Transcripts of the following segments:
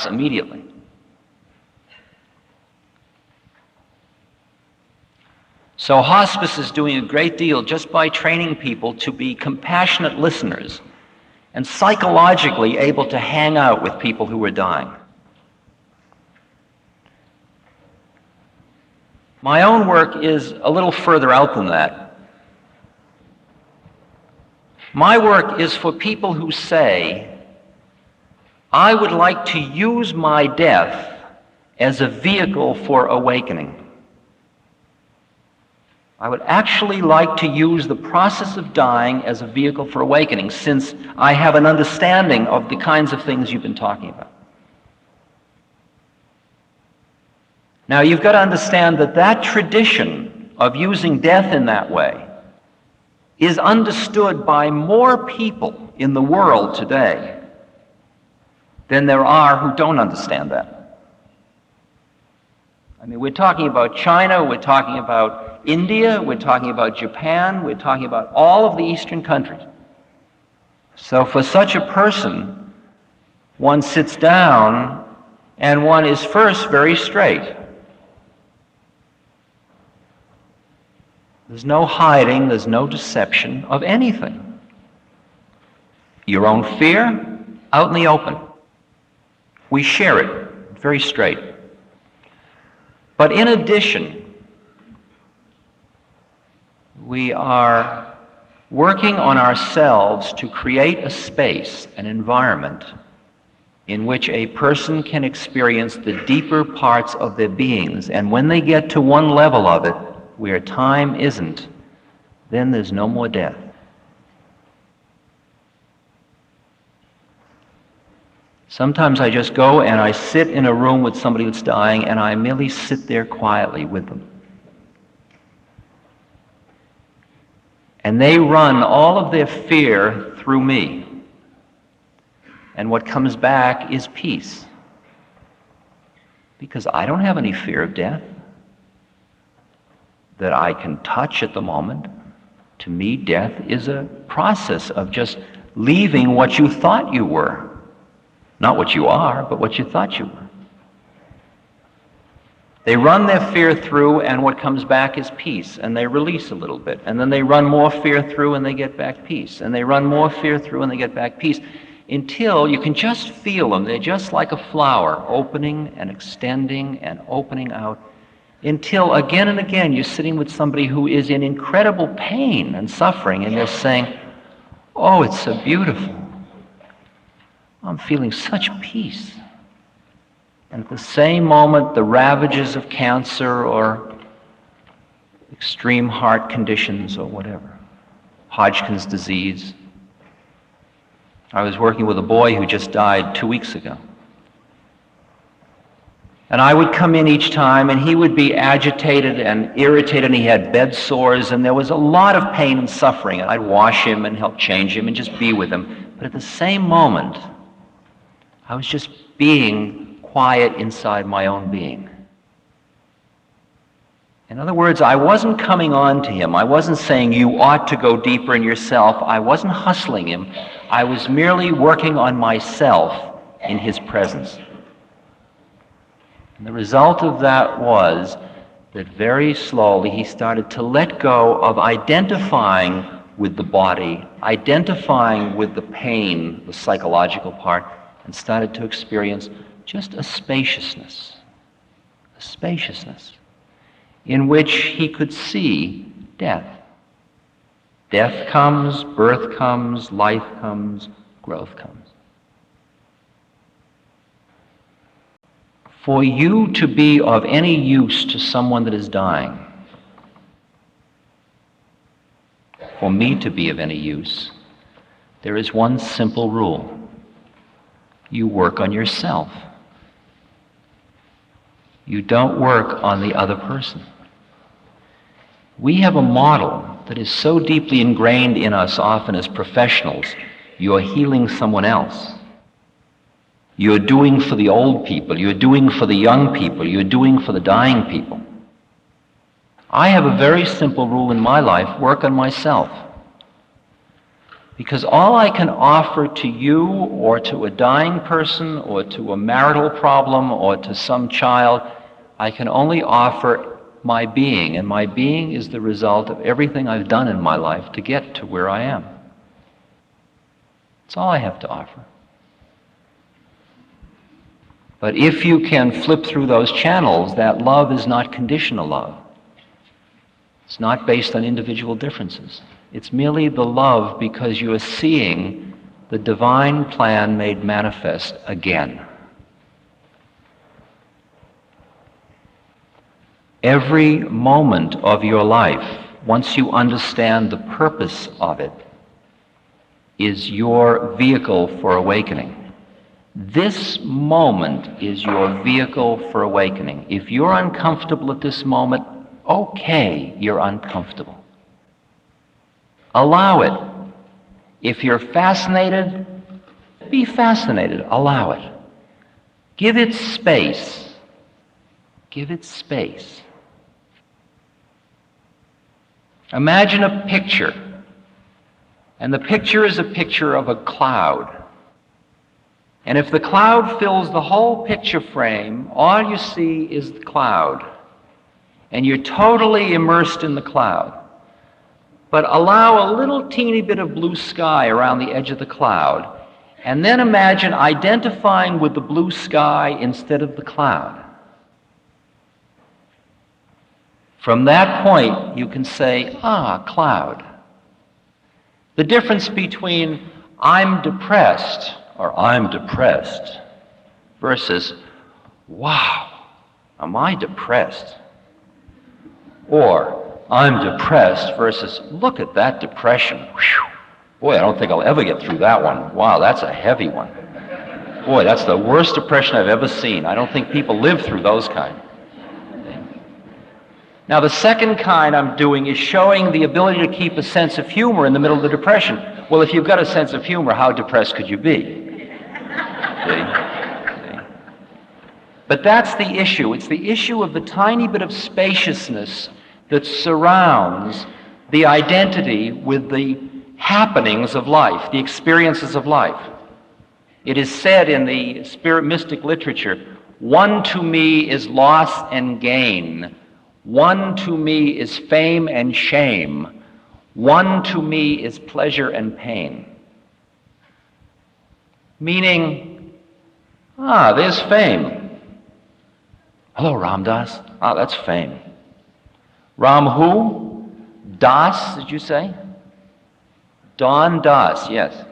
immediately. So hospice is doing a great deal just by training people to be compassionate listeners and psychologically able to hang out with people who are dying. My own work is a little further out than that. My work is for people who say, I would like to use my death as a vehicle for awakening. I would actually like to use the process of dying as a vehicle for awakening, since I have an understanding of the kinds of things you've been talking about. Now, you've got to understand that that tradition of using death in that way is understood by more people in the world today than there are who don't understand that. I mean, we're talking about China, we're talking about India, we're talking about Japan, we're talking about all of the Eastern countries. So for such a person, one sits down and one is first very straight. There's no hiding, there's no deception of anything. Your own fear, out in the open. We share it, very straight. But in addition, we are working on ourselves to create a space, an environment, in which a person can experience the deeper parts of their beings. And when they get to one level of it, where time isn't, then there's no more death. Sometimes I just go and I sit in a room with somebody that's dying and I merely sit there quietly with them. And they run all of their fear through me. And what comes back is peace. Because I don't have any fear of death that I can touch at the moment. To me, death is a process of just leaving what you thought you were. Not what you are, but what you thought you were. They run their fear through, and what comes back is peace, and they release a little bit. And then they run more fear through, and they get back peace. And they run more fear through, and they get back peace. Until you can just feel them. They're just like a flower, opening and extending and opening out. Until again and again you're sitting with somebody who is in incredible pain and suffering, and they're saying, oh, it's so beautiful. I'm feeling such peace. And at the same moment, the ravages of cancer or extreme heart conditions or whatever, Hodgkin's disease. I was working with a boy who just died 2 weeks ago. And I would come in each time, and he would be agitated and irritated, and he had bed sores, and there was a lot of pain and suffering. And I'd wash him and help change him and just be with him. But at the same moment, I was just being quiet inside my own being. In other words, I wasn't coming on to him. I wasn't saying, you ought to go deeper in yourself. I wasn't hustling him. I was merely working on myself in his presence. And the result of that was that very slowly he started to let go of identifying with the body, identifying with the pain, the psychological part, and started to experience just a spaciousness in which he could see death. Death comes, birth comes, life comes, growth comes. For you to be of any use to someone that is dying, for me to be of any use, there is one simple rule. You work on yourself. You don't work on the other person. We have a model that is so deeply ingrained in us often as professionals. You're healing someone else. You're doing for the old people. You're doing for the young people. You're doing for the dying people. I have a very simple rule in my life: work on myself. Because all I can offer to you or to a dying person or to a marital problem or to some child, I can only offer my being, and my being is the result of everything I've done in my life to get to where I am. That's all I have to offer. But if you can flip through those channels, that love is not conditional love. It's not based on individual differences. It's merely the love because you are seeing the divine plan made manifest again. Every moment of your life, once you understand the purpose of it, is your vehicle for awakening. This moment is your vehicle for awakening. If you're uncomfortable at this moment, okay, you're uncomfortable. Allow it. If you're fascinated, be fascinated. Allow it. Give it space. Give it space. Imagine a picture, and the picture is a picture of a cloud. And if the cloud fills the whole picture frame, all you see is the cloud. And you're totally immersed in the cloud. But allow a little teeny bit of blue sky around the edge of the cloud, and then imagine identifying with the blue sky instead of the cloud. From that point, you can say, cloud. The difference between I'm depressed or I'm depressed versus, wow, am I depressed? Or I'm depressed versus, look at that depression. Whew. Boy, I don't think I'll ever get through that one. Wow, that's a heavy one. Boy, that's the worst depression I've ever seen. I don't think people live through those kind. Now, the second kind I'm doing is showing the ability to keep a sense of humor in the middle of the depression. Well, if you've got a sense of humor, how depressed could you be? See? But that's the issue. It's the issue of the tiny bit of spaciousness that surrounds the identity with the happenings of life, the experiences of life. It is said in the spirit mystic literature, one to me is loss and gain. One to me is fame and shame. One to me is pleasure and pain. Meaning, there's fame. Hello, Ram Dass. That's fame. Ram who? Das, did you say? Don Das, yes.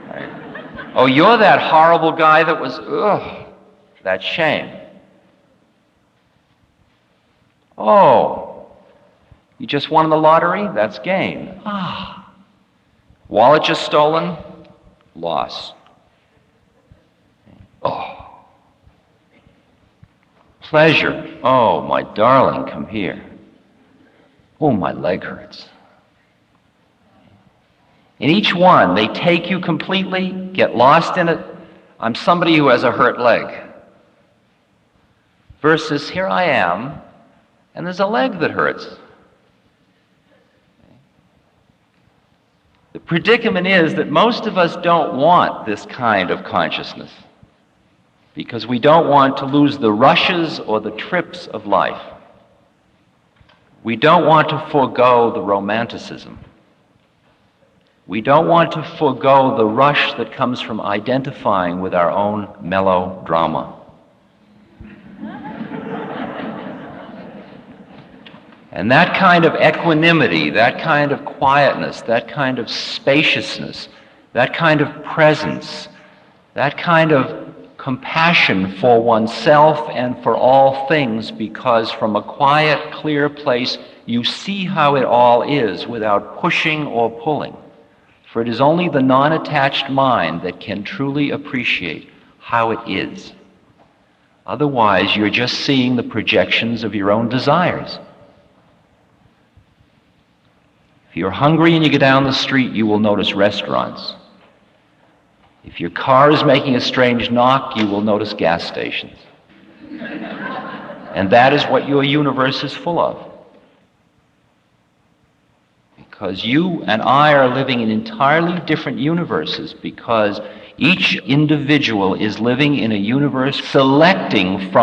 Right. Oh, you're that horrible guy that was, that's shame. Oh, you just won the lottery? That's gain. Wallet just stolen? Loss. Oh. Pleasure. Oh, my darling, come here. Oh, my leg hurts. In each one, they take you completely, get lost in it. I'm somebody who has a hurt leg. Versus, here I am, and there's a leg that hurts. The predicament is that most of us don't want this kind of consciousness because we don't want to lose the rushes or the trips of life. We don't want to forego the romanticism. We don't want to forego the rush that comes from identifying with our own melodrama. And that kind of equanimity, that kind of quietness, that kind of spaciousness, that kind of presence, that kind of compassion for oneself and for all things, because from a quiet, clear place you see how it all is without pushing or pulling. For it is only the non-attached mind that can truly appreciate how it is. Otherwise, you're just seeing the projections of your own desires. If you're hungry and you get down the street, you will notice restaurants. If your car is making a strange knock, you will notice gas stations. And that is what your universe is full of. because you and I are living in entirely different universes, because each individual is living in a universe selecting from